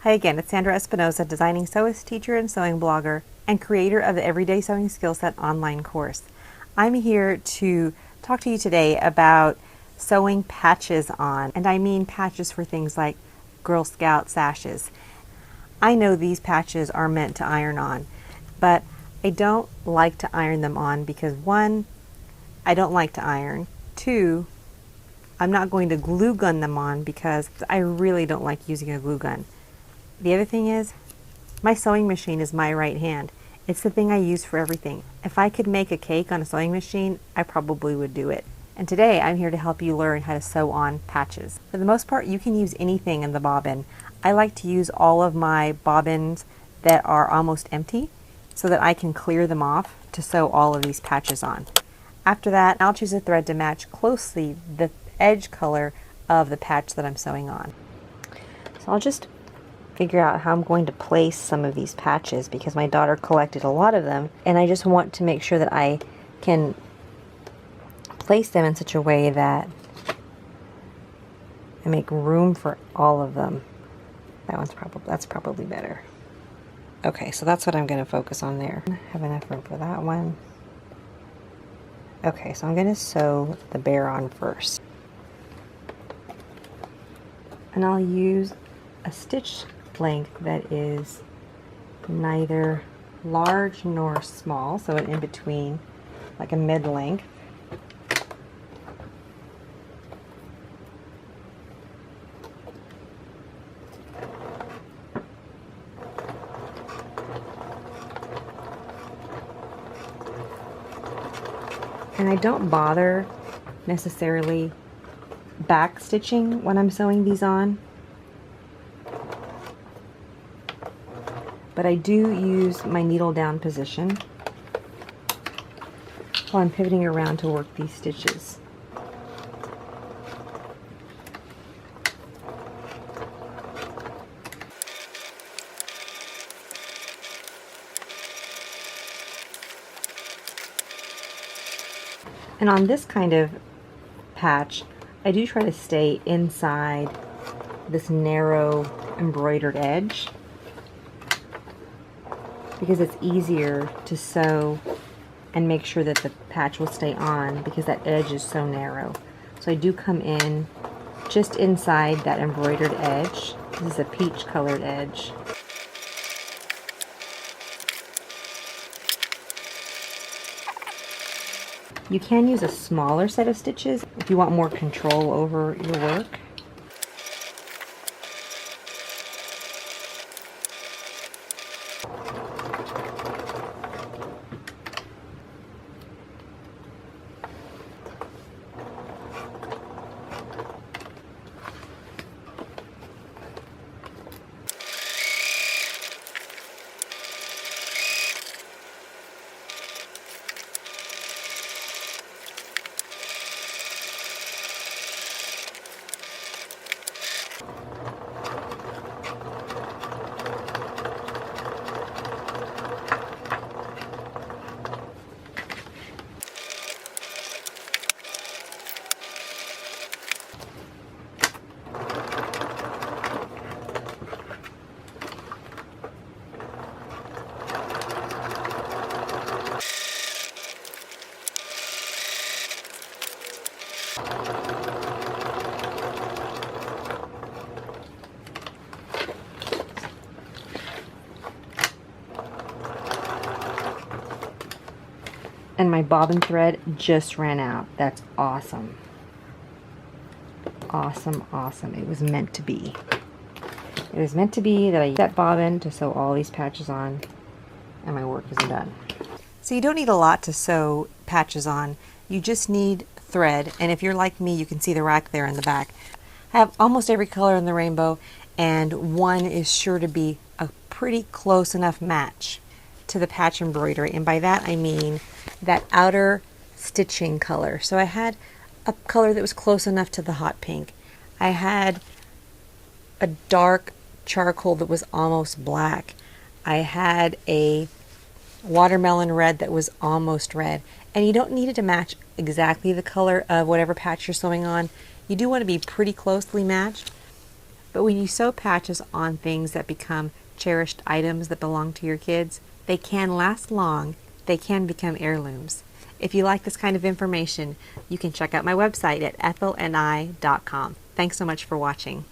Hi again, it's Sandra Espinosa, designing sewist, teacher, and sewing blogger, and creator of the Everyday Sewing Skill Set online course. I'm here to talk to you today about sewing patches on, and I mean patches for things like Girl Scout sashes. I know these patches are meant to iron on, but I don't like to iron them on because one, I don't like to iron. Two, I'm not going to glue gun them on because I really don't like using a glue gun. The other thing is, my sewing machine is my right hand. It's the thing I use for everything. If I could make a cake on a sewing machine, I probably would do it. And today I'm here to help you learn how to sew on patches. For the most part, you can use anything in the bobbin. I like to use all of my bobbins that are almost empty so that I can clear them off to sew all of these patches on. After that, I'll choose a thread to match closely the edge color of the patch that I'm sewing on. So I'll just figure out how I'm going to place some of these patches because my daughter collected a lot of them, and I just want to make sure that I can place them in such a way that I make room for all of them. That's probably better. Okay, so that's what I'm going to focus on there. I have enough room for that one. Okay, so I'm going to sew the bear on first. And I'll use a stitch length that is neither large nor small, so an in between, like a mid length. And I don't bother necessarily back stitching when I'm sewing these on, but I do use my needle down position while I'm pivoting around to work these stitches. And on this kind of patch, I do try to stay inside this narrow embroidered edge because it's easier to sew and make sure that the patch will stay on because that edge is so narrow. So I do come in just inside that embroidered edge. This is a peach colored edge. You can use a smaller set of stitches if you want more control over your work. And my bobbin thread just ran out. That's awesome. Awesome, awesome. It was meant to be. It was meant to be that I use that bobbin to sew all these patches on, and my work is done. So you don't need a lot to sew patches on. You just need thread, and if you're like me, you can see the rack there in the back. I have almost every color in the rainbow, and one is sure to be a pretty close enough match to the patch embroidery, and by that I mean that outer stitching color. So I had a color that was close enough to the hot pink. I had a dark charcoal that was almost black. I had a watermelon red that was almost red. And you don't need it to match exactly the color of whatever patch you're sewing on. You do want to be pretty closely matched. But when you sew patches on things that become cherished items that belong to your kids, they can last long, they can become heirlooms. If you like this kind of information, you can check out my website at ethelandi.com. Thanks so much for watching.